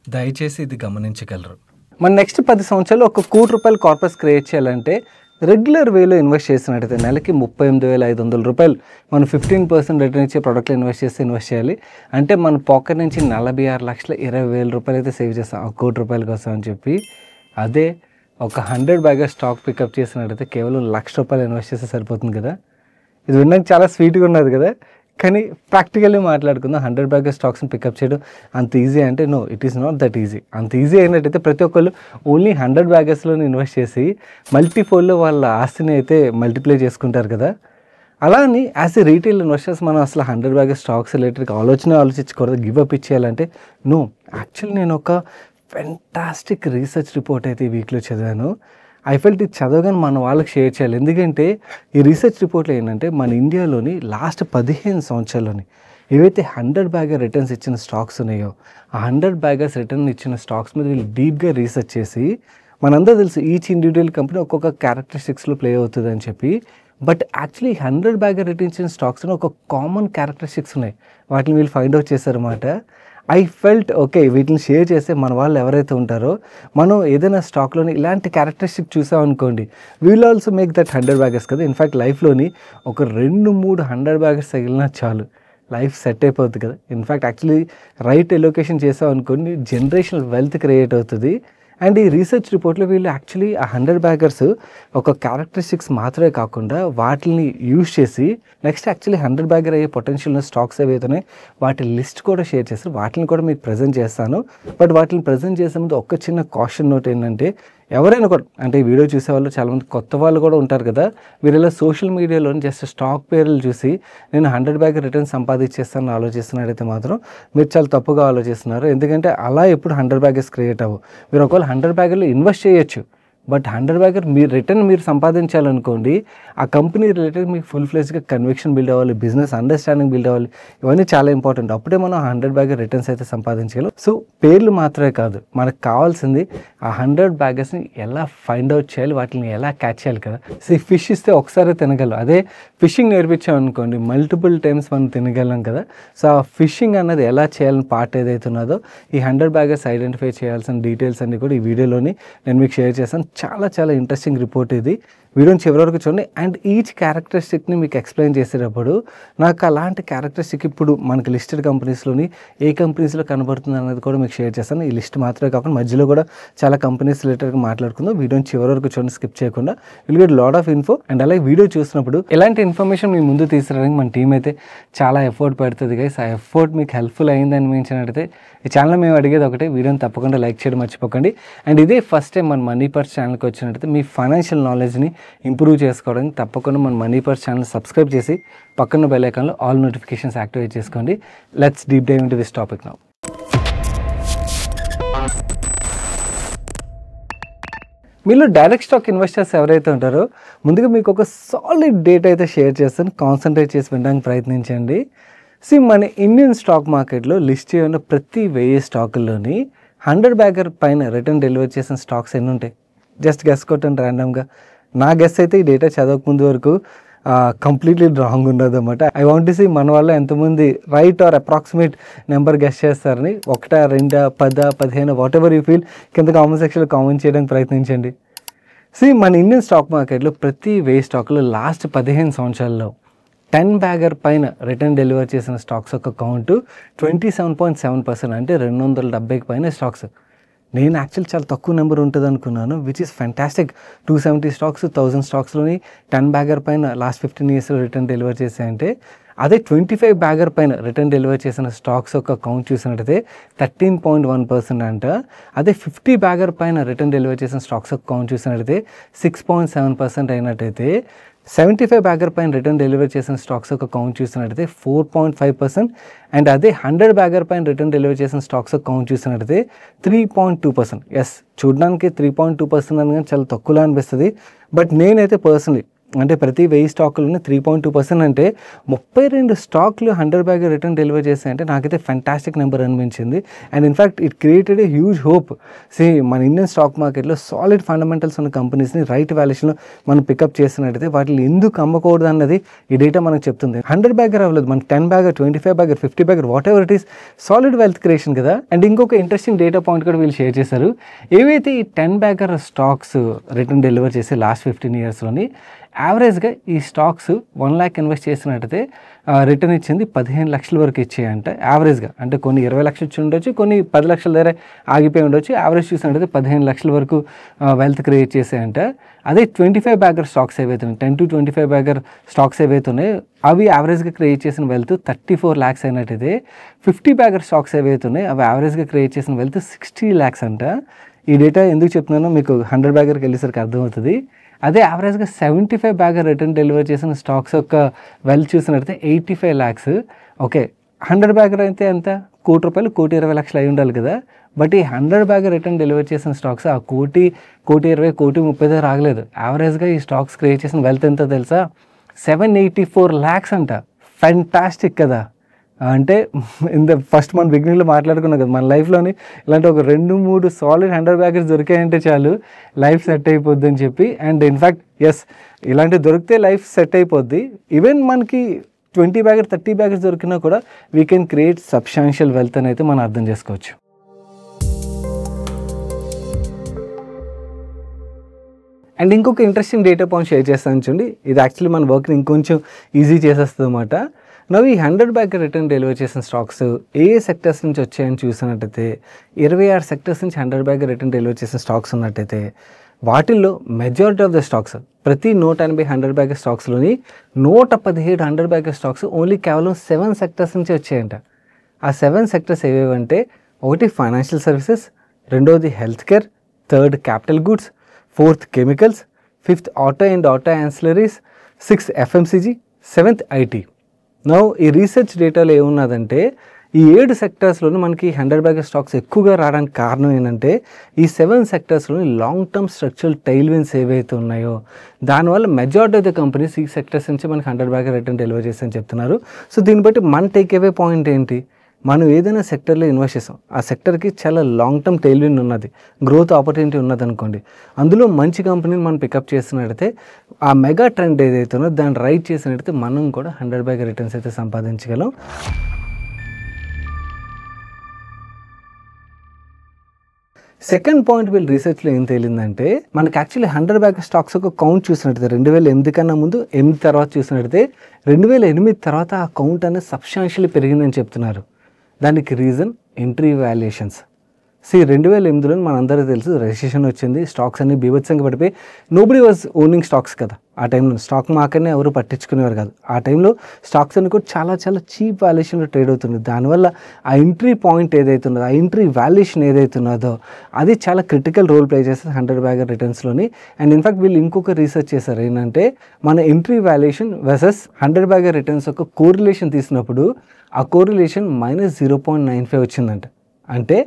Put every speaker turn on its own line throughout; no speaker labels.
దయచేసి ఇది గమనించగలరు.
మన నెక్స్ట్ 10 సంవత్సరాలు ఒక ₹1,00,00,000 కార్పస్ క్రియేట్ చేయాలంటే రెగ్యులర్ వేలో ఇన్వెస్ట్ చేసినట్టయితే నెలకి ₹38,500 మనం 15% రిటర్న్ ఇచ్చే ప్రోడక్ట్లో ఇన్వెస్ట్ చేయాలి. అంటే మన పాకెట్ నుంచి ₹46,20,000 అయితే సేవ్ చేస్తాం ఆ ₹1,00,00,000 కోసం అని చెప్పి. అదే ఒక 100 బ్యాగర్ స్టాక్ పికప్ చేసినట్టయితే కేవలం ₹1,00,000 ఇన్వెస్ట్ చేస్తే సరిపోతుంది కదా. ఇది వినడానికి చాలా స్వీట్గా ఉన్నది కదా, కానీ ప్రాక్టికల్లీ మాట్లాడుకుందాం 100 బ్యాగర్ స్టాక్స్ని పికప్ చేయడం అంత ఈజీ అంటే no, it is not that easy. అంత ఈజీ అయినట్టయితే ప్రతి ఒక్కళ్ళు ఓన్లీ 100 బ్యాగర్స్లోనే ఇన్వెస్ట్ చేసి మల్టీఫోల్డ్లో వాళ్ళ ఆస్తిని అయితే మల్టిప్లై చేసుకుంటారు కదా. అలా అని యాజ్ ఏ రీటైల్ ఇన్వెస్టర్స్ మనం అసలు 100 బ్యాగర్ స్టాక్స్ రిలేటెడ్గా ఆలోచించకూడదు, గివ్ అప్ ఇచ్చేయాలంటే నో. యాక్చువల్లీ నేను ఒక ఫెంటాస్టిక్ రీసెర్చ్ రిపోర్ట్ అయితే ఈ వీక్లో చదివాను. ఐ ఫెల్ట్ ఇది చదవగానే మన వాళ్ళకి షేర్ చేయాలి. ఎందుకంటే ఈ రీసెర్చ్ రిపోర్ట్లో ఏంటంటే మన ఇండియాలోని లాస్ట్ 15 సంవత్సరాల్లోని ఏవైతే 100 బ్యాగర్ రిటర్న్స్ ఇచ్చిన స్టాక్స్ ఉన్నాయో ఆ 100 బ్యాగర్స్ రిటర్న్ ఇచ్చిన స్టాక్స్ మీద వీళ్ళు డీప్గా రీసెర్చ్ చేసి, మనందరూ తెలుసు ఈచ్ ఇండివిజువల్ కంపెనీ ఒక్కొక్క క్యారెక్టరిస్టిక్స్లో ప్లే అవుతుంది అని చెప్పి. బట్ యాక్చువల్లీ 100 బ్యాగర్ రిటర్న్ ఇచ్చిన స్టాక్స్లో ఒక కామన్ క్యారెక్టరిస్టిక్స్ ఉన్నాయి, వాటిని వీళ్ళు ఫైండ్ అవుట్ చేశారన్నమాట. ఐ ఫెల్ట్ ఓకే, వీటిని షేర్ చేస్తే మన వాళ్ళు ఎవరైతే ఉంటారో మనం ఏదైనా స్టాక్లోని ఇలాంటి క్యారెక్టరిస్టిక్ చూసామనుకోండి, we'll also make that 100 baggers కదా. ఇన్ఫ్యాక్ట్ లైఫ్లోని ఒక 2-3 100 బ్యాగర్స్ తగిలినా చాలు, లైఫ్ సెట్ అయిపోతుంది కదా. ఇన్ఫ్యాక్ట్ యాక్చువల్లీ రైట్ ఎలొకేషన్ చేసామనుకోండి జనరేషనల్ వెల్త్ క్రియేట్ అవుతుంది. అండ్ ఈ రీసెర్చ్ రిపోర్ట్లో వీళ్ళు యాక్చువల్లీ ఆ 100 బ్యాగర్స్ ఒక క్యారెక్టరిస్టిక్స్ మాత్రమే కాకుండా వాటిని యూజ్ చేసి నెక్స్ట్ యాక్చువల్లీ 100 బ్యాగర్ అయ్యే పొటెన్షియల్ ఉన్న స్టాక్స్ ఏవైతే వాటి లిస్ట్ కూడా షేర్ చేస్తారు. వాటిని కూడా మీకు ప్రజెంట్ చేస్తాను. బట్ వాటిని ప్రజెంట్ చేసే ముందు ఒక చిన్న కాషన్ నోట్ ఏంటంటే, ఎవరైనా కూడా అంటే ఈ వీడియో చూసేవాళ్ళు చాలామంది కొత్త వాళ్ళు కూడా ఉంటారు కదా, మీరు ఇలా సోషల్ మీడియాలో జస్ట్ స్టాక్ పేర్లు చూసి నేను 100 బ్యాగర్ రిటర్న్ సంపాదించేస్తానని ఆలోచిస్తున్నారైతే మాత్రం మీరు చాలా తప్పుగా ఆలోచిస్తున్నారు. ఎందుకంటే అలా ఎప్పుడు 100 బ్యాగర్స్ క్రియేట్ అవ్వవు. మీరు ఒకవేళ 100 బ్యాగర్లో ఇన్వెస్ట్ చేయొచ్చు, బట్ 100 బ్యాగర్ మీరు రిటర్న్ మీరు సంపాదించాలనుకోండి, ఆ కంపెనీ రిలేటెడ్ మీకు ఫుల్ ఫ్లెజ్గా కన్విక్షన్ బిల్డ్ అవ్వాలి, బిజినెస్ అండర్స్టాండింగ్ బిల్డ్ అవ్వాలి. ఇవన్నీ చాలా ఇంపార్టెంట్. అప్పుడే మనం 100 బ్యాగర్ రిటర్న్స్ అయితే సంపాదించగలం. సో పేర్లు మాత్రమే కాదు, మనకు కావాల్సింది ఆ 100 బ్యాగర్స్ని ఎలా ఫైండ్ అవుట్ చేయాలి, వాటిని ఎలా క్యాచ్ చేయాలి కదా. సో ఫిష్ ఇస్తే ఒకసారి తినగలం, అదే ఫిషింగ్ నేర్పించామనుకోండి మల్టిపుల్ టైమ్స్ మనం తినగలం కదా. సో ఆ ఫిషింగ్ అన్నది ఎలా చేయాలని పార్ట్ ఏదైతే ఉన్నదో ఈ 100 బ్యాగర్స్ ఐడెంటిఫై చేయాల్సిన డీటెయిల్స్ అన్ని కూడా ఈ వీడియోలోని నేను మీకు షేర్ చేస్తాను. చాలా ఇంట్రెస్టింగ్ రిపోర్ట్ ఇది, వీడియోని చివరి వరకు చూడండి. అండ్ ఈచ్ క్యారెక్టరిస్టిక్ని మీకు ఎక్స్ప్లెయిన్ చేసేటప్పుడు నాకు అలాంటి క్యారెక్టరిస్టిక్ ఇప్పుడు మనకి లిస్టెడ్ కంపెనీస్లోని ఏ కంపెనీస్లో కనబడుతుంది అనేది కూడా మీకు షేర్ చేస్తాను. ఈ లిస్ట్ మాత్రమే కాకుండా మధ్యలో కూడా చాలా కంపెనీస్ రిలేటెడ్గా మాట్లాడుకుందాం. వీడియోని చివరి వరకు చూడండి, స్కిప్ చేయకుండా. Will get lot of info. And అలాగే వీడియో చూసినప్పుడు ఎలాంటి ఇన్ఫర్మేషన్ మీ ముందు తీసుకురావడానికి మన టీం అయితే చాలా ఎఫర్ట్ పెడుతుంది గైస్. ఆ ఎఫర్ట్ మీకు హెల్ప్ఫుల్ అయిందని మించినట్టయితే ఈ ఛానల్ మేము అడిగేది ఒకటే, వీడియోని తప్పకుండా లైక్ చేయడం మర్చిపోకండి. అండ్ ఇదే ఫస్ట్ టైం మన మనీ పర్స్ ఛానల్కి వచ్చినట్టయితే మీ ఫైనాన్షియల్ నాలెడ్జ్ని ఇంప్రూవ్ చేసుకోవడానికి తప్పకుండా మన మనీ పర్స్ ఛానల్ సబ్స్క్రైబ్ చేసి పక్కన బెల్ ఐకాన్లో ఆల్ నోటిఫికేషన్స్ యాక్టివేట్ చేసుకోండి. Let's deep dive into this topic now. మీలో డైరెక్ట్ స్టాక్ ఇన్వెస్టర్స్ ఎవరైతే ఉంటారో ముందుగా మీకు ఒక సాలిడ్ డేట్ అయితే షేర్ చేస్తాను, కాన్సన్ట్రేట్ చేసి వినడానికి ప్రయత్నించండి. మన ఇండియన్ స్టాక్ మార్కెట్లో లిస్ట్ చేయఉన్న ప్రతి 1000 స్టాకుల్లోని 100 బ్యాగర్ పైన రిటర్న్ డెలివర్ చేసిన స్టాక్స్ ఎన్ని ఉంటాయి? జస్ట్ గెస్ కొట్టండి ర్యాండమ్గా. నా గెస్ అయితే ఈ డేటా చదవకముందు వరకు కంప్లీట్లీ రాంగ్ ఉండదు అనమాట. ఐ వాంట్ టు సీ మన వల్ల ఎంతమంది right are approximate number guess చేస్తారని. 1, 2, 10, 15 వాట్ ఎవర్ యూ ఫీల్ కింద కామెంట్ సెక్షన్లో కామెంట్ చేయడానికి ప్రయత్నించండి. మన ఇండియన్ స్టాక్ మార్కెట్లో ప్రతి 1000 స్టాక్లో లాస్ట్ 15 సంవత్సరాల్లో 10 బ్యాగర్ పైన రిటర్న్ డెలివర్ చేసిన స్టాక్స్ యొక్క కౌంటు 27.7%, అంటే 270కి పైన స్టాక్స్. నేను యాక్చువల్ చాలా తక్కువ నెంబర్ ఉంటుంది అనుకున్నాను, which is fantastic. 270 stocks 1000 స్టాక్స్లోని 10 bagger పైన లాస్ట్ 15 ఇయర్స్లో రిటర్న్ డెలివర్ చేశాయంటే, అదే 25 బ్యాగర్ పైన రిటర్న్ డెలివర్ చేసిన స్టాక్స్ యొక్క కౌంట్ చూసినట్టయితే 13.1% అంట. అదే 50 బ్యాగర్ పైన రిటర్న్ డెలివర్ చేసిన స్టాక్స్ యొక్క కౌంట్ చూసినట్టయితే 6.7% అయినట్టయితే, 75 బ్యాగర్ పైన రిటర్న్ డెలివర్ చేసిన స్టాక్స్ యొక్క కౌంట్ చూసినట్టయితే 4.5%. అండ్ అదే 100 బ్యాగర్ పైన రిటర్న్ డెలివర్ చేసిన స్టాక్స్ యొక్క కౌంట్ చూసినట్టయితే 3.2%. ఎస్, చూడడానికి 3.2% అని చాలా తక్కువలా అనిపిస్తుంది. బట్ నేనైతే పర్సనలీ అంటే ప్రతి 1000 స్టాకులని 3.2% అంటే 32 స్టాక్లు 100 బ్యాగ్ రిటర్న్ డెలివర్ చేశాయంటే నాకైతే ఫ్యాంటాస్టిక్ నెంబర్ అనిపించింది. And in fact it created a huge hope. మన ఇండియన్ స్టాక్ మార్కెట్లో సాలిడ్ ఫండమెంటల్స్ ఉన్న కంపెనీస్ని రైట్ వాల్యుయేషన్లో మనం పికప్ చేసినట్టయితే వాటిని ఎందుకు అమ్మకూడదు అన్నది ఈ డేటా మనకు చెప్తుంది. 100 బ్యాగర్ అవ్వలేదు, మనకి 10 bagger, 25 bagger, 50 bagger, what ever it is, solid wealth creation కదా. అండ్ ఇంకొక ఇంట్రెస్టింగ్ డేటా పాయింట్ కూడా వీళ్ళు షేర్ చేశారు. ఏవైతే ఈ 10 బ్యాగర్ స్టాక్స్ రిటర్న్ డెలివర్ చేసి లాస్ట్ 15 ఇయర్స్లోని యావరేజ్గా ఈ స్టాక్స్ 1 lakh ఇన్వెస్ట్ చేసినట్టయితే రిటర్న్ ఇచ్చింది 15 లక్షల వరకు ఇచ్చాయంట యావరేజ్గా. అంటే కొన్ని 20 లక్షలు ఇచ్చి ఉండొచ్చు, కొన్ని 10 లక్షల దగ్గర ఆగిపోయి ఉండొచ్చు. యావరేజ్ చూసినట్టయితే 15 లక్షల వరకు వెల్త్ క్రియేట్ చేసాయంట. అదే 25 బ్యాగర్ స్టాక్స్ ఏవైతే ఉన్నాయి, 10 to 25 బ్యాగర్ స్టాక్స్ ఏవైతే ఉన్నాయో అవి యావరేజ్గా క్రియేట్ చేసిన వెల్త్ 34 lakhs అయినట్టయితే 50 బ్యాగర్ స్టాక్స్ ఏవైతే ఉన్నాయి అవి యావరేజ్గా క్రియేట్ చేసిన వెల్త్ 60 lakhs అంట. ఈ డేటా ఎందుకు చెప్తున్నానో మీకు 100 బ్యాగర్కి వెళ్ళేసరికి అర్థమవుతుంది. అదే యావరేజ్గా 75 బ్యాగర్ రిటర్న్ డెలివర్ చేసిన స్టాక్స్ యొక్క వెల్త్ చూసినట్టయితే 85 lakhs. ఓకే, 100 బ్యాగర్ అయితే ఎంత, ₹1 కోటి, ₹1,20,00,000 అయి ఉండాలి కదా. బట్ ఈ 100 బ్యాగర్ రిటర్న్ డెలివర్ చేసిన స్టాక్స్ ఆ ₹1,20,00,000, ₹1,30,00,000 రాగలేదు. యావరేజ్గా ఈ స్టాక్స్ క్రియేట్ చేసిన వెల్త్ ఎంతో తెలుసా, 784 lakhs అంట. ఫ్యాంటాస్టిక్ కదా. అంటే ఫస్ట్ మన బిగినింగ్లో మాట్లాడుకున్నాం కదా, మన లైఫ్లోని ఇలాంటి ఒక 2-3 సాలిడ్ 100 బ్యాగర్స్ దొరికాయంటే చాలు లైఫ్ సెట్ అయిపోద్ది అని చెప్పి. అండ్ ఇన్ఫ్యాక్ట్ ఎస్, ఇలాంటివి దొరికితే లైఫ్ సెట్ అయిపోద్ది. ఈవెన్ మనకి 20 బ్యాగర్, 30 బ్యాగర్స్ దొరికినా కూడా we can create substantial wealth అని అయితే మనం అర్థం చేసుకోవచ్చు. అండ్ ఇంకొక ఇంట్రెస్టింగ్ డేటా పాయింట్ షేర్ చేస్తాను చూడండి. ఇది యాక్చువల్లీ మన వర్క్ని ఇంకొంచెం ఈజీ చేసేస్తుంది అనమాట. నవ్వు ఈ 100 బ్యాగర్ రిటర్న్ డెలివర్ చేసిన స్టాక్స్ ఏ సెక్టర్స్ నుంచి వచ్చాయని చూసినట్టయితే 26 సెక్టర్స్ నుంచి 100 బ్యాగర్ రిటర్న్ డెలివర్ చేసిన స్టాక్స్ ఉన్నట్టయితే వాటిల్లో మెజారిటీ ఆఫ్ ద స్టాక్స్, ప్రతి 180 100 బ్యాగర్ స్టాక్స్లోని 117 100 బ్యాగర్ స్టాక్స్ ఓన్లీ కేవలం 7 సెక్టర్స్ నుంచి వచ్చాయంట. ఆ 7 సెక్టర్స్ ఏవేవంటే, ఒకటి ఫైనాన్షియల్ సర్వీసెస్, రెండోది health care, third capital goods, fourth chemicals, fifth auto and auto ancillaries, 6th FMCG, 7th IT. Now ఈ రీసెర్చ్ డేటాలో ఏమున్నదంటే ఈ 7 సెక్టర్స్లోనూ మనకి 100 బ్యాగర్ స్టాక్స్ ఎక్కువగా రావడానికి కారణం ఏంటంటే ఈ 7 సెక్టర్స్లోని లాంగ్ టర్మ్ స్ట్రక్చరల్ టైల్విన్స్ ఏవైతే ఉన్నాయో దానివల్ల మెజారిటీ ఆఫ్ ద కంపెనీస్ ఈ సెక్టర్స్ నుంచి మనకి 100 బ్యాగర్ రిటర్న్ డెలివర్ చేస్తారని చెప్తున్నారు. సో దీన్ని బట్టి మన టేక్ అవే పాయింట్ ఏంటి, మనం ఏదైనా సెక్టర్లో ఇన్వెస్ట్ చేస్తాం, ఆ సెక్టర్కి చాలా లాంగ్ టర్మ్ టైల్విన్ ఉన్నది, గ్రోత్ ఆపర్చునిటీ ఉన్నది అనుకోండి, అందులో మంచి కంపెనీని మనం పికప్ చేసినట్టయితే ఆ మెగా ట్రెండ్ ఏదైతే ఉన్నదో దాన్ని రైట్ చేసినట్టయితే మనం కూడా 100 బ్యాగర్ రిటర్న్స్ అయితే సంపాదించగలం. సెకండ్ పాయింట్ వీళ్ళు రీసెర్చ్లో ఏం తేలిందంటే మనకి యాక్చువల్లీ 100 బ్యాగర్ స్టాక్స్ ఒక కౌంట్ చూసినట్టయితే 2008 కన్నా ముందు 8 తర్వాత చూసినట్టయితే 2008 తర్వాత ఆ కౌంట్ అనేది సబ్స్టాన్షియల్లీ పెరిగిందని చెప్తున్నారు. దానికి రీజన్ ఎంట్రీ వాల్యుయేషన్స్. 2008లో మనందరికీ తెలుసు రెసిషన్ వచ్చింది, స్టాక్స్ అన్ని బీభత్సంగా పడిపోయి నోబడీ వాజ్ ఓనింగ్ స్టాక్స్ కదా. ఆ టైంలో స్టాక్ మార్కెట్ని ఎవరు పట్టించుకునేవారు కాదు. ఆ టైంలో స్టాక్స్ అన్ని కూడా చాలా చాలా చీప్ వాల్యుయేషన్లో ట్రేడ్ అవుతుంది. దానివల్ల ఆ ఎంట్రీ పాయింట్ ఏదైతే ఉన్నదో, ఆ ఎంట్రీ వాల్యుయేషన్ ఏదైతే ఉన్నదో అది చాలా క్రిటికల్ రోల్ ప్లే చేస్తుంది 100 బ్యాగర్ రిటర్న్స్లోని. అండ్ ఇన్ఫాక్ట్ వీళ్ళు ఇంకొక రీసెర్చ్ చేశారు, ఏంటంటే మన entry valuation versus 100 bagger returns యొక్క కోరిలేషన్ తీసినప్పుడు ఆ కోరిలేషన్ -0.95 వచ్చిందంట. అంటే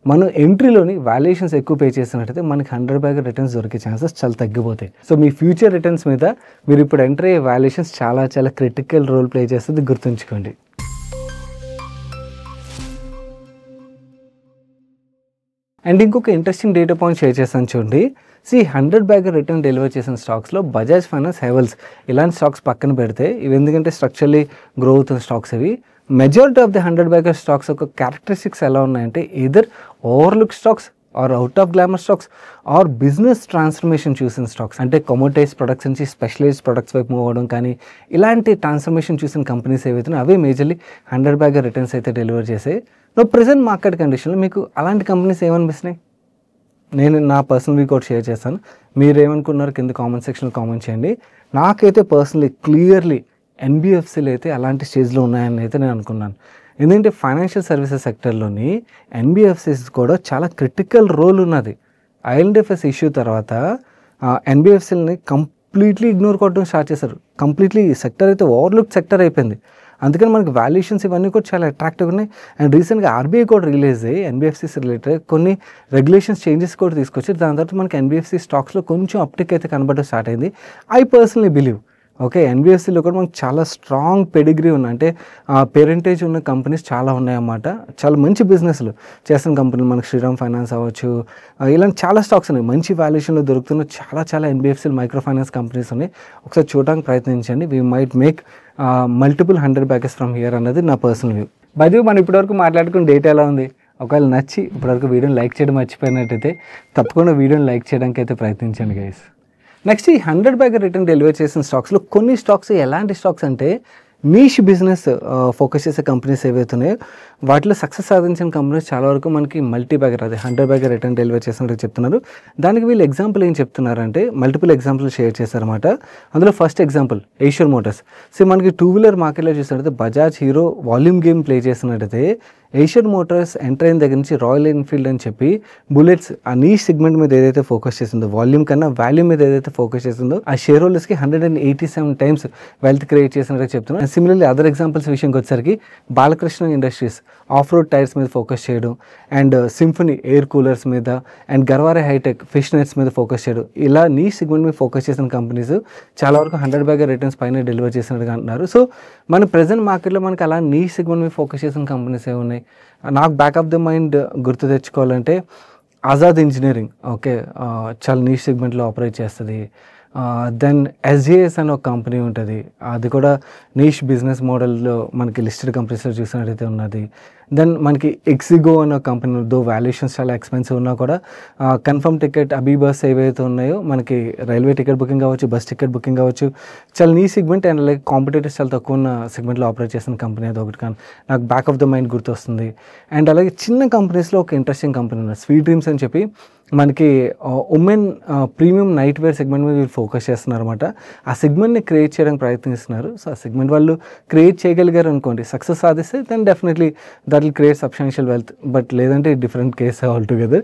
మనం ఎంట్రీలోని వాల్యుయేషన్స్ ఎక్కువ పే చేసినట్టయితే మనకి 100 బ్యాగర్ రిటర్న్స్ దొరికే ఛాన్సెస్ చాలా తగ్గిపోతాయి. సో మీ ఫ్యూచర్ రిటర్న్స్ మీద మీరు ఇప్పుడు ఎంటర్ అయ్యే వాల్యుయేషన్స్ చాలా చాలా క్రిటికల్ రోల్ ప్లే చేస్తుంది, గుర్తుంచుకోండి. అండ్ ఇంకొక ఇంట్రెస్టింగ్ డేటా పాయింట్ షేర్ చేస్తాను చూడండి. 100 బ్యాగర్ రిటర్న్ డెలివర్ చేసిన స్టాక్స్లో బజాజ్ ఫైనాన్స్, హెవెల్స్ ఇలాంటి స్టాక్స్ పక్కన పెడితే, ఇవి ఎందుకంటే స్ట్రక్చర్లీ గ్రో అవుతున్న స్టాక్స్ అవి, majority of the 100 bagger stocks యొక్క క్యారెక్టరిస్టిక్స్ ఎలా ఉన్నాయంటే either overlook stocks or out of glamour stocks or business transformation చూసిన స్టాక్స్. అంటే కమోటైజ్ ప్రొడక్ట్స్ నుంచి స్పెషలైజ్డ్ ప్రొడక్ట్స్ వైపు మూవ్ అవ్వడం కానీ ఇలాంటి ట్రాన్స్ఫర్మేషన్ చూసిన కంపెనీస్ ఏవైతే అవే మేజర్లీ 100 బ్యాగర్ రిటర్న్స్ అయితే డెలివర్ చేసాయి. ప్రెజెంట్ మార్కెట్ కండిషన్లో మీకు అలాంటి కంపెనీస్ ఏమనిపిస్తున్నాయి? నేను నా పర్సనల్ వ్యూ కూడా షేర్ చేస్తాను. మీరు ఏమనుకున్నారు కింద కామెంట్ సెక్షన్లో కామెంట్ చేయండి. నాకైతే పర్సనలీ క్లియర్లీ ఎన్బిఎఫ్సీలు అయితే అలాంటి స్టేజ్లో ఉన్నాయని అయితే నేను అనుకున్నాను. ఎందుకంటే ఫైనాన్షియల్ సర్వీసెస్ సెక్టర్లోని ఎన్బిఎఫ్సీస్ కూడా చాలా క్రిటికల్ రోల్ ఉన్నది. ఐఎల్డిఎఫ్ఎస్ ఇష్యూ తర్వాత ఎన్బిఎఫ్సీలని కంప్లీట్లీ ఇగ్నోర్ కొట్టడం స్టార్ట్ చేశారు. కంప్లీట్లీ సెక్టర్ అయితే ఓవర్లుక్ సెక్టర్ అయిపోయింది. అందుకని మనకి వాల్యుయేషన్స్ ఇవన్నీ కూడా చాలా అట్రాక్టివ్గా ఉన్నాయి. అండ్ రీసెంట్గా ఆర్బీఐ కూడా రిలీజ్ అయ్యి ఎన్బిఎఫ్సిస్ రిలేటెడ్ కొన్ని రెగ్యులేషన్స్ చేంజెస్ కూడా తీసుకొచ్చి దాని తర్వాత మనకి ఎన్బిఎఫ్సి స్టాక్స్లో కొంచెం అప్టిక్ అయితే కనబడడం స్టార్ట్ అయింది. ఐ పర్సనలీ బిలీవ్ ఓకే ఎన్బిఎఫ్సిలో కూడా మనకు చాలా స్ట్రాంగ్ పెడిగ్రీ ఉన్న అంటే పేరెంటేజ్ ఉన్న కంపెనీస్ చాలా ఉన్నాయన్నమాట. చాలా మంచి బిజినెస్లు చేస్తున్న కంపెనీలు మనకు శ్రీరామ్ ఫైనాన్స్ అవ్వచ్చు, ఇలాంటి చాలా స్టాక్స్ ఉన్నాయి. మంచి వాల్యుయేషన్లో దొరుకుతున్న చాలా ఎన్బిఎఫ్సిలు మైక్రో ఫైనాన్స్ కంపెనీస్ ఉన్నాయి. ఒకసారి చూడడానికి ప్రయత్నించండి. We might make multiple 100 baggers from here అన్నది నా personal view. By the way మనం ఇప్పటివరకు మాట్లాడుకున్న డేటా ఎలా ఉంది? ఒకవేళ నచ్చి ఇప్పటివరకు వీడియోని లైక్ చేయడం మర్చిపోయినట్టయితే తప్పకుండా వీడియోని లైక్ చేయడానికి అయితే ప్రయత్నించండి గైస్. నెక్స్ట్ ఈ 100 బ్యాగర్ రిటర్న్ డెలివర్ చేసిన స్టాక్స్లో కొన్ని స్టాక్స్ ఎలాంటి స్టాక్స్ అంటే నీష్ బిజినెస్ ఫోకస్ చేసే కంపెనీస్ ఏవైతున్నాయో వాటిలో సక్సెస్ సాధించిన కంపెనీస్ చాలా వరకు మనకి మల్టీ బ్యాగర్ అదే 100 బ్యాగర్ రిటర్న్ డెలివర్ చేసినట్టు చెప్తున్నారు. దానికి వీళ్ళు ఎగ్జాంపుల్ ఏం చెప్తున్నారంటే మల్టిపుల్ ఎగ్జాంపుల్ షేర్ చేశారన్నమాట. అందులో ఫస్ట్ ఎగ్జాంపుల్ ఏషియర్ మోటార్స్. సో మనకి 2-వీలర్ మార్కెట్లో చూసినట్టయితే Bajaj hero volume game play చేసినట్టయితే ఏషియర్ మోటార్స్ ఎంటర్ అయిన దగ్గర నుంచి రాయల్ ఎన్ఫీల్డ్ అని చెప్పి బుల్లెట్స్ ఆ నీష్ సెగ్మెంట్ మీద ఏదైతే ఫోకస్ చేసిందో వాల్యూమ్ కన్నా వాల్యూ మీద ఏదైతే ఫోకస్ చేసిందో ఆ షేర్ హోల్డర్స్కి 187 టైమ్స్ వెల్త్ క్రియేట్ చేసినట్టు చెప్తున్నారు. అండ్ సిమిలర్లీ అదర్ ఎగ్జాంపుల్స్ విషయంకి వచ్చేసరికి Balkrishna industries off road tyres మీద ఫోకస్ చేయడం, అండ్ సింఫనీ ఎయిర్ కూలర్స్ మీద, and Garware hitech fish nets మీద ఫోకస్ చేయడం, ఇలా నీష్ సెగ్మెంట్ మీద ఫోకస్ చేసిన కంపెనీస్ చాలా వరకు 100 బ్యాగర్ రిటర్న్స్ పైన డెలివర్ చేసినట్టుగా అంటున్నారు. సో మన ప్రజెంట్ మార్కెట్లో మనకి అలా నీష్ సెగ్మెంట్ మీద ఫోకస్ చేసిన కంపెనీస్ ఏ ఉన్నాయి? నాకు బ్యాక్ ఆఫ్ ద మైండ్ గుర్తు తెచ్చుకోవాలంటే ఆజాద్ ఇంజనీరింగ్ ఓకే చాలా నీష్ సెగ్మెంట్లో ఆపరేట్ చేస్తుంది. దెన్ ఎస్జేఎస్ అనే ఒక కంపెనీ ఉంటుంది, అది కూడా నీష్ బిజినెస్ మోడల్లో మనకి లిస్టెడ్ కంపెనీస్లో చూసినట్టయితే ఉన్నది. దెన్ మనకి ఎక్సిగో అనే కంపెనీ దో వాల్యుయేషన్స్ చాలా ఎక్స్పెన్సివ్ ఉన్నా కూడా కన్ఫర్మ్ టికెట్ అబీ బస్ ఏవైతే ఉన్నాయో మనకి రైల్వే టికెట్ బుకింగ్ కావచ్చు, బస్ టికెట్ బుకింగ్ కావచ్చు, చాలా నీ సెగ్మెంట్ అండ్ లైక్ కాంపిటేటర్స్ చాలా తక్కువ ఉన్న సెగ్మెంట్లో ఆపరేట్ చేసిన కంపెనీ అది ఒకటి కానీ నాకు బ్యాక్ ఆఫ్ ద మైండ్ గుర్తొస్తుంది. అండ్ అలాగే చిన్న కంపెనీస్లో ఒక ఇంట్రెస్టింగ్ కంపెనీ ఉంది స్వీట్ డ్రీమ్స్ అని చెప్పి మనకి women premium nightwear segment మీద వీళ్ళు ఫోకస్ చేస్తున్నారు అనమాట. ఆ సెగ్మెంట్ని క్రియేట్ చేయడానికి ప్రయత్నిస్తున్నారు. సో ఆ సెగ్మెంట్ వాళ్ళు క్రియేట్ చేయగలిగారు అనుకోండి, సక్సెస్ సాధిస్తే then definitely that will create substantial wealth. But లేదంటే డిఫరెంట్ కేస్ ఆల్ టుగెదర్.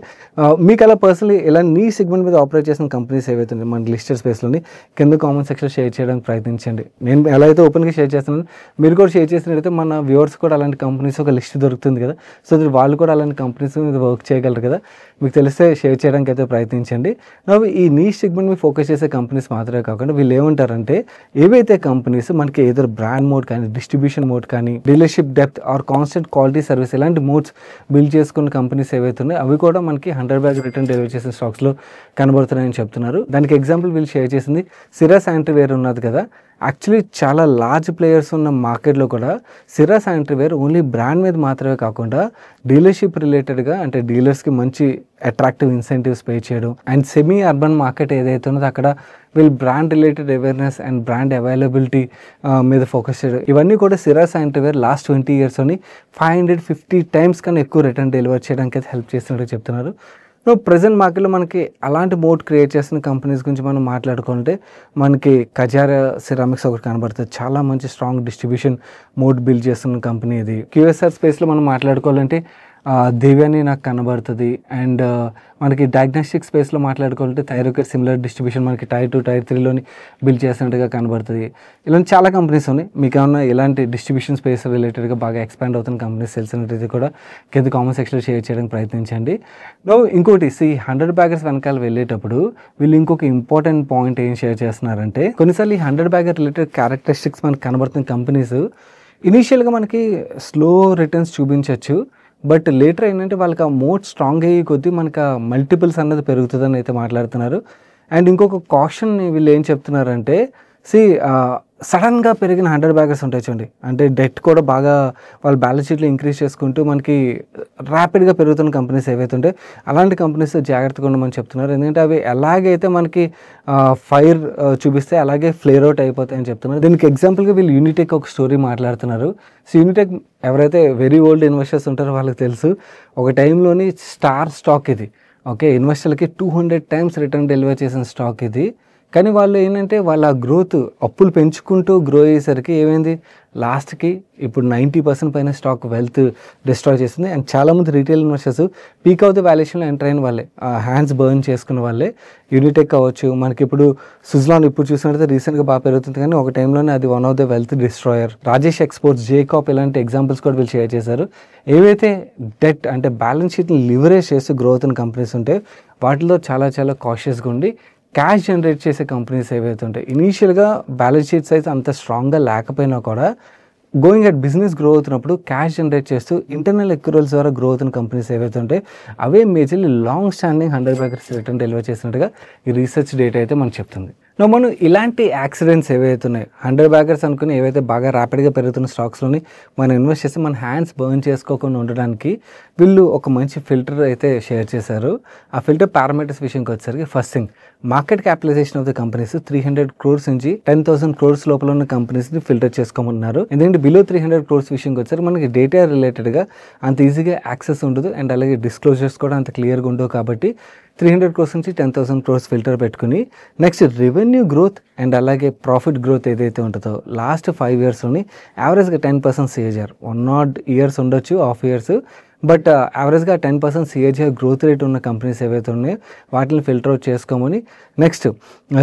మీకు అలా పర్సనలీ ఇలా నీ సెగ్మెంట్ మీద ఆపరేట్ చేసిన కంపెనీస్ ఏవైతే మన లిస్టెడ్ స్పేస్లోని కింద కామెంట్ సెక్షన్లో షేర్ చేయడానికి ప్రయత్నించండి. నేను ఎలా అయితే ఓపెన్గా షేర్ చేస్తున్నాను మీరు కూడా షేర్ చేసినట్టయితే మన వ్యూవర్స్ కూడా అలాంటి కంపెనీస్ ఒక లిస్ట్ దొరుకుతుంది కదా, సో వాళ్ళు కూడా అలాంటి కంపెనీస్ మీద వర్క్ చేయగలరు కదా. మీకు తెలిస్తే షేర్ చేయడానికి అయితే ప్రయత్నించండి. ఈ నీష్ సెగ్మెంట్ మీద ఫోకస్ చేసే కంపెనీస్ మాత్రమే కాకుండా వీళ్ళు ఏమంటారంటే ఏవైతే కంపెనీస్ మనకి ఏదో బ్రాండ్ మోడ్ కానీ, డిస్ట్రిబ్యూషన్ మోడ్ కానీ, dealership depth or constant quality service ఇలాంటి మోడ్స్ బిల్డ్ చేసుకున్న కంపెనీస్ ఏవైతే ఉన్నాయో అవి కూడా మనకి 100 బ్యాగ్ రిటర్న్ డెలివరీ చేసిన స్టాక్స్లో కనబడుతున్నాయని చెప్తున్నారు. దానికి ఎగ్జాంపుల్ వీళ్ళు షేర్ చేసింది సిరా శానిటరీ వేర్ ఉన్నది కదా. యాక్చువల్లీ చాలా లార్జ్ ప్లేయర్స్ ఉన్న మార్కెట్లో కూడా సిరా శానిటరీ వేర్ ఓన్లీ బ్రాండ్ మీద మాత్రమే కాకుండా డీలర్షిప్ రిలేటెడ్గా అంటే డీలర్స్కి మంచి అట్రాక్టివ్ ఇన్సెంటివ్స్ పే చేయడం అండ్ సెమీ అర్బన్ మార్కెట్ ఏదైతే ఉన్నదో అక్కడ వీళ్ళు brand related awareness and brand availability మీద ఫోకస్ చేయడం, ఇవన్నీ కూడా సిరా శానిటరీ వేర్ లాస్ట్ 20 yearsలోని 550 టైమ్స్ కన్నా ఎక్కువ రిటర్న్ డెలివర్ చేయడానికి అయితే హెల్ప్ చేస్తున్నట్టు చెప్తున్నారు. ప్రజెంట్ మార్కెట్లో మనకి అలాంటి మోడ్ క్రియేట్ చేసిన కంపెనీస్ గురించి మనం మాట్లాడుకుంటే మనకి కజారా సిరామిక్స్ ఒకటి కనబడుతుంది. చాలా మంచి స్ట్రాంగ్ డిస్ట్రిబ్యూషన్ మోడ్ బిల్డ్ చేస్తున్న కంపెనీ ఇది. క్యూఎస్ఆర్ స్పేస్లో మనం మాట్లాడుకోవాలంటే దేవ్యాని నాకు కనబడుతుంది. అండ్ మనకి డయాగ్నోస్టిక్ స్పేస్లో మాట్లాడుకోవాలంటే థైరోకేర్ సిమిలర్ డిస్ట్రిబ్యూషన్ మనకి Tier 2 Tier 3లోని బిల్డ్ చేసినట్టుగా కనబడుతుంది. ఇలాంటి చాలా కంపెనీస్ ఉన్నాయి. మీకు ఏమన్నా ఇలాంటి డిస్ట్రిబ్యూషన్ స్పేస్ రిలేటెడ్గా బాగా ఎక్స్పాండ్ అవుతున్న కంపెనీస్ తెలిసినట్టయితే కూడా కింద కామెంట్ సెక్షన్లో షేర్ చేయడానికి ప్రయత్నించండి. ఇంకోటి 100 బ్యాగర్స్ వెనకాల వెళ్ళేటప్పుడు వీళ్ళు ఇంకొక ఇంపార్టెంట్ పాయింట్ ఏం షేర్ చేస్తున్నారంటే కొన్నిసార్లు ఈ 100 బ్యాగర్ రిలేటెడ్ క్యారెక్టరిస్టిక్స్ మనకు కనబడుతున్న కంపెనీస్ ఇనీషియల్గా మనకి స్లో రిటర్న్స్ చూపించవచ్చు, బట్ లేటర్ ఏంటంటే వాళ్ళకి ఆ మోడ్ స్ట్రాంగ్ అయ్యే కొద్దీ మనకి ఆ మల్టిపుల్స్ అన్నది పెరుగుతుందని అయితే మాట్లాడుతున్నారు. అండ్ ఇంకొక కాషన్ వీళ్ళు ఏం చెప్తున్నారంటే సడన్గా పెరిగిన 100 బ్యాగర్స్ ఉంటాయి చూడండి, అంటే డెట్ కూడా బాగా వాళ్ళ బ్యాలెన్స్ షీట్లో ఇంక్రీజ్ చేసుకుంటూ మనకి ర్యాపిడ్గా పెరుగుతున్న కంపెనీస్ ఏవైతే ఉంటాయి అలాంటి కంపెనీస్ జాగ్రత్తగా ఉండమని చెప్తున్నారు. ఎందుకంటే అవి ఎలాగైతే మనకి ఫైర్ చూపిస్తే అలాగే ఫ్లేర్ అవుట్ అయిపోతాయని చెప్తున్నారు. దీనికి ఎగ్జాంపుల్గా వీళ్ళు యూనిటెక్ ఒక స్టోరీ మాట్లాడుతున్నారు. సో యూనిటెక్ ఎవరైతే వెరీ ఓల్డ్ ఇన్వెస్టర్స్ ఉంటారో వాళ్ళకి తెలుసు, ఒక టైంలోని స్టార్ స్టాక్ ఇది. ఓకే, ఇన్వెస్టర్లకి 200 టైమ్స్ రిటర్న్ డెలివర్ చేసిన స్టాక్ ఇది. కానీ వాళ్ళు ఏంటంటే వాళ్ళ గ్రోత్ అప్పులు పెంచుకుంటూ గ్రో అయ్యేసరికి ఏమైంది, లాస్ట్కి ఇప్పుడు 90% పైన స్టాక్ వెల్త్ డిస్ట్రాయ్ చేస్తుంది. అండ్ చాలామంది retail investors peak of the వాల్యుయేషన్లో ఎంటర్ అయిన వాళ్ళే, హ్యాండ్స్ బర్న్ చేసుకున్న వాళ్ళే. యూనిటెక్ కావచ్చు, మనకి ఇప్పుడు సుజలాన్ ఇప్పుడు చూసినట్లయితే రీసెంట్గా బాగా పెరుగుతుంది, కానీ ఒక టైంలోనే అది one of the wealth destroyer. Rajesh exports, జేకాప్ ఇలాంటి ఎగ్జాంపుల్స్ కూడా వీళ్ళు షేర్ చేశారు. ఏవైతే డెట్ అంటే బ్యాలెన్స్ షీట్ని లివరేజ్ చేస్తూ గ్రోత్ ఇన్ కంపెనీస్ ఉంటే వాటిలో చాలా చాలా కాషియస్గా ఉండి క్యాష్ జనరేట్ చేసే కంపెనీస్ ఏవైతే ఉంటాయి, ఇనీషియల్గా బ్యాలెన్స్ షీట్స్ అయితే అంత స్ట్రాంగ్గా లేకపోయినా కూడా గోయింగ్ అట్ బిజినెస్ గ్రో అవుతున్నప్పుడు క్యాష్ జనరేట్ చేస్తూ ఇంటర్నల్ ఎక్యూరల్స్ ద్వారా గ్రో అవుతున్న కంపెనీస్ ఏవైతే ఉంటాయి అవే majorly long standing 100 baggers return deliver చేసినట్టుగా ఈ రీసెర్చ్ డేటా అయితే మనకు చెప్తుంది. మనం ఇలాంటి యాక్సిడెంట్స్ ఏవైతే ఉన్నాయో 100 బ్యాగర్స్ అనుకుని ఏవైతే బాగా ర్యాపిడ్గా పెరుగుతున్న స్టాక్స్లోని మనం ఇన్వెస్ట్ చేసి మన హ్యాండ్స్ బర్న్ చేసుకోకుండా ఉండడానికి వీళ్ళు ఒక మంచి ఫిల్టర్ అయితే షేర్ చేశారు. ఆ ఫిల్టర్ పారామీటర్స్ విషయంకి వచ్చేసరికి first thing, market capitalisation of the companies 300 crores నుంచి 10,000 crores లోపల ఉన్న కంపెనీస్ని ఫిల్టర్ చేసుకోమన్నారు. ఎందుకంటే బిలో 300 crores విషయంకి వచ్చేసరికి మనకి డేటా రిలేటెడ్గా అంత ఈజీగా యాక్సెస్ ఉండదు అండ్ అలాగే డిస్క్లోజర్స్ కూడా అంత క్లియర్గా ఉండవు. కాబట్టి 300 crores నుంచి 10,000 crores ఫిల్టర్ పెట్టుకుని నెక్స్ట్ రెవెన్యూ గ్రోత్ అండ్ అలాగే ప్రాఫిట్ గ్రోత్ ఏదైతే ఉంటుందో లాస్ట్ 5 yearsలోని యావరేజ్గా 10% CAGR, 1 years ఉండొచ్చు, హాఫ్ ఇయర్స్, బట్ యావరేజ్గా 10% CAGR గ్రోత్ రేట్ ఉన్న కంపెనీస్ ఏవైతే ఉన్నాయో వాటిని ఫిల్టర్ అవుట్ చేసుకోమని. నెక్స్ట్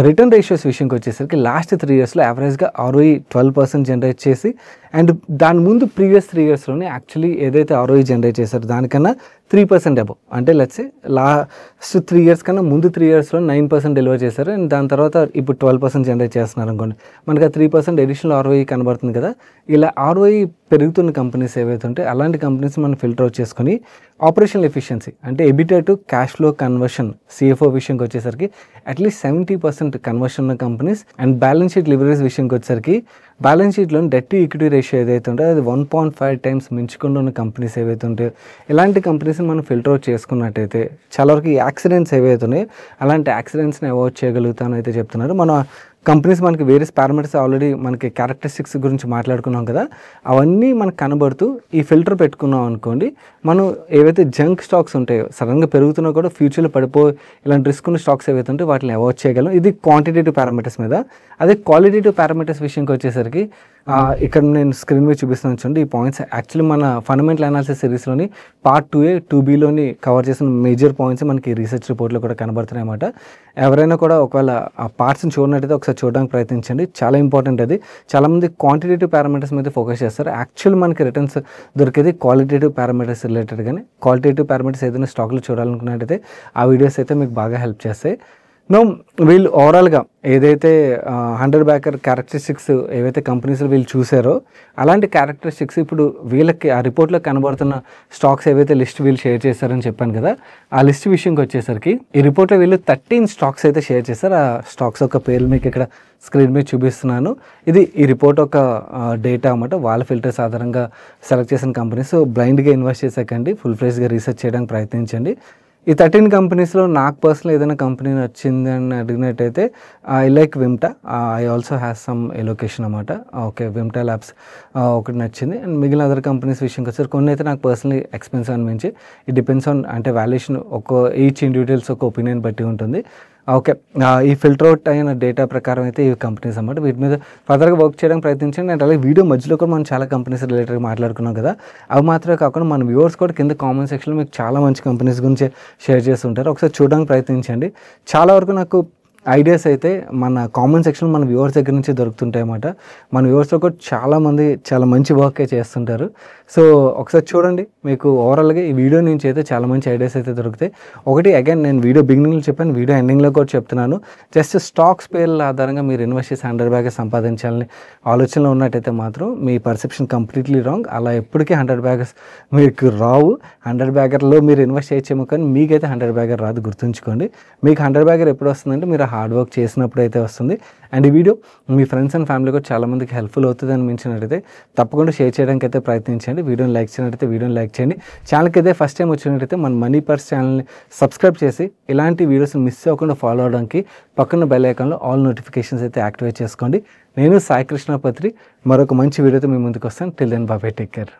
రిటర్న్ రేషియోస్ విషయంకి వచ్చేసరికి లాస్ట్ 3 yearsలో యావరేజ్గా ROE 12% జనరేట్ చేసి అండ్ దాని ముందు ప్రీవియస్ 3 yearsలోనే యాక్చువల్లీ ఏదైతే ROE జనరేట్ చేశారో దానికన్నా 3% అబవ్, అంటే లెట్స్ సే లాస్ట్ 3 years కన్నా ముందు 3 yearsలో 9% డెలివర్ చేశారు అండ్ దాని తర్వాత ఇప్పుడు 12% జనరేట్ చేస్తున్నారు అనుకోండి, మనకి ఆ 3% అడిషనల్ ROE కనబడుతుంది కదా. ఇలా ROE పెరుగుతున్న కంపెనీస్ ఏవైతే ఉంటే అలాంటి కంపెనీస్ మనం ఫిల్టర్ అవుట్ చేసుకొని ఆపరేషనల్ ఎఫిషియన్సీ అంటే EBITDA to cash flow conversion CFO విషయంకి వచ్చేసరికి అట్లీస్ట్ 70% కన్వర్షన్ ఉన్న companies and balance sheet leverage విషయంకి వచ్చేసరికి బ్యాలెన్స్ షీట్లో డెట్ టు ఈక్విటీ రేషియో ఏదైతే ఉంటే అది 1.5 times మించకుండా ఉన్న కంపెనీస్ ఏవైతే ఉంటాయో ఇలాంటి కంపెనీస్ని మనం ఫిల్టర్ అవుట్ చేసుకున్నట్టయితే చాలా వరకు ఈ యాక్సిడెంట్స్ ఏవైతే ఉన్నాయో అలాంటి యాక్సిడెంట్స్ని అవాయిడ్ చేయగలుగుతాను అయితే చెప్తున్నారు. మన కంపెనీస్ మనకి వేరియస్ పారామీటర్స్ ఆల్రెడీ మనకి క్యారెక్టరిస్టిక్స్ గురించి మాట్లాడుకున్నాం కదా, అవన్నీ మనకు కనబడుతూ ఈ ఫిల్టర్ పెట్టుకున్నాం అనుకోండి, మనం ఏవైతే జంక్ స్టాక్స్ ఉంటాయో సడన్గా పెరుగుతున్నా కూడా ఫ్యూచర్లో ఇలాంటి రిస్క్ ఉన్న స్టాక్స్ ఏవైతే ఉంటే వాటిని అవాయిడ్ చేయగలం. ఇది క్వాంటిటేటివ్ పారామీటర్స్ మీద. అదే క్వాలిటేటివ్ పారామీటర్స్ విషయంకి వచ్చేసరికి ఇక్కడ నేను స్క్రీన్ మీద చూపిస్తున్నాను చూడండి. ఈ పాయింట్స్ యాక్చువల్లీ మన ఫండమెంటల్ అనాలిసిస్ సిరీస్లోని పార్ట్ 2A 2Bలోని కవర్ చేసిన మేజర్ పాయింట్స్ మనకి రీసెర్చ్ రిపోర్ట్లో కూడా కనబడుతున్నాయి అన్నమాట. ఎవరైనా కూడా ఒకవేళ ఆ పార్ట్స్ని చూడనట్టయితే ఒకసారి చూడడానికి ప్రయత్నించండి, చాలా ఇంపార్టెంట్ అది. చాలామంది క్వాంటిటేటివ్ పారామీటర్స్ మీద ఫోకస్ చేస్తారు, యాక్చువల్ మనకి రిటర్న్స్ దొరికేది క్వాలిటేటివ్ పారామీటర్స్ రిలేటెడ్. కానీ క్వాలిటేటివ్ పారామీటర్స్ ఏదైనా స్టాక్లో చూడాలనుకున్నట్టయితే ఆ వీడియోస్ అయితే మీకు బాగా హెల్ప్ చేస్తాయి. వీళ్ళు ఓవరాల్గా ఏదైతే 100 బ్యాగర్ క్యారెక్టరిస్టిక్స్ ఏవైతే కంపెనీస్లో వీళ్ళు చూసారో అలాంటి క్యారెక్టరిస్టిక్స్ ఇప్పుడు వీళ్ళకి ఆ రిపోర్ట్లో కనబడుతున్న స్టాక్స్ ఏవైతే లిస్ట్ వీళ్ళు షేర్ చేశారని చెప్పాను కదా, ఆ లిస్ట్ విషయంకి వచ్చేసరికి ఈ రిపోర్ట్లో వీళ్ళు 13 స్టాక్స్ అయితే షేర్ చేశారు. ఆ స్టాక్స్ యొక్క పేర్లు మీకు ఇక్కడ స్క్రీన్ మీద చూపిస్తున్నాను. ఇది ఈ రిపోర్ట్ ఒక డేటా అన్నమాట, వాళ్ళ ఫిల్టర్స్ ఆధారంగా సెలెక్ట్ చేసిన కంపెనీస్. బ్లైండ్గా ఇన్వెస్ట్ చేసాకండి, ఫుల్ ఫ్రెష్గా రీసెర్చ్ చేయడానికి ప్రయత్నించండి. ఈ 13 కంపెనీస్లో నాకు పర్సనల్ ఏదైనా కంపెనీ నచ్చింది అని అడిగినట్టయితే I like Vimta, I also has some allocation అన్నమాట. ఓకే, విమ్టా ల్యాబ్స్ ఒకటి నచ్చింది. అండ్ మిగిలిన అదర్ కంపెనీస్ విషయంకి వచ్చారు కొన్ని అయితే నాకు పర్సనలీ ఎక్స్పెన్సివ్ అనిపించి, ఇట్ డిపెండ్స్ ఆన్ అంటే వాల్యుయేషన్ ఈచ్ ఇండివిజువల్స్ ఒక ఒపీనియన్ బట్టి ఉంటుంది. ఓకే, ఈ ఫిల్టర్ అవుట్ అయిన డేటా ప్రకారం అయితే ఈ కంపెనీస్ అన్నమాట. వీటి మీద ఫర్దర్గా వర్క్ చేయడానికి ప్రయత్నించండి. అండ్ అలాగే వీడియో మధ్యలో కూడా మనం చాలా కంపెనీస్ రిలేటెడ్గా మాట్లాడుకున్నాం కదా, అవి మాత్రమే కాకుండా మన వ్యూవర్స్ కూడా కింద కామెంట్ సెక్షన్లో మీకు చాలా మంచి కంపెనీస్ గురించి షేర్ చేస్తుంటారు, ఒకసారి చూడడానికి ప్రయత్నించండి. చాలా వరకు నాకు ఐడియాస్ అయితే మన కామెంట్ సెక్షన్ మన వ్యూవర్స్ దగ్గర నుంచి దొరుకుతుంటాయి అన్నమాట. మన వ్యూవర్స్లో కూడా చాలామంది చాలా మంచి వర్కే చేస్తుంటారు. సో ఒకసారి చూడండి, మీకు ఓవరాల్గా ఈ వీడియో నుంచి అయితే చాలా మంచి ఐడియాస్ అయితే దొరుకుతాయి. ఒకటి అగైన్ నేను వీడియో బిగినింగ్లో చెప్పాను, వీడియో ఎండింగ్లో కూడా చెప్తున్నాను, జస్ట్ స్టాక్స్ పేర్ల ఆధారంగా మీరు ఇన్వెస్ట్ చేసి 100 బ్యాగర్స్ సంపాదించాలని ఆలోచనలో ఉన్నట్టయితే మాత్రం మీ పర్సెప్షన్ కంప్లీట్లీ రాంగ్. అలా ఎప్పటికీ 100 బ్యాగర్స్ మీకు రావు. 100 బ్యాగర్లో మీరు ఇన్వెస్ట్ చేయొచ్చేమో కానీ మీకైతే 100 బ్యాగర్ రాదు, గుర్తుంచుకోండి. మీకు 100 బ్యాగర్ ఎప్పుడు వస్తుందంటే మీరు హార్డ్ వర్క్ చేసినప్పుడు అయితే వస్తుంది. అండ్ ఈ video me friends and family కూడా చాలామందికి హెల్ప్ఫుల్ అవుతుంది అనిపించినట్టయితే తప్పకుండా షేర్ చేయడానికి అయితే ప్రయత్నించండి. వీడియోని లైక్ చేయనట్టయితే వీడియోని లైక్ చేయండి. ఛానల్కి అయితే ఫస్ట్ టైం వచ్చినట్టయితే మన మనీ పర్స్ ఛానల్ని సబ్స్క్రైబ్ చేసి ఇలాంటి వీడియోస్ మిస్ అవ్వకుండా ఫాలో అవడానికి పక్కన బెల్ ఐకాన్లో ఆల్ నోటిఫికేషన్స్ అయితే యాక్టివేట్ చేసుకోండి. నేను సాయి కృష్ణ పత్రి మరొక మంచి వీడియోతో మీ ముందుకు వస్తాను. Till then bye, take care.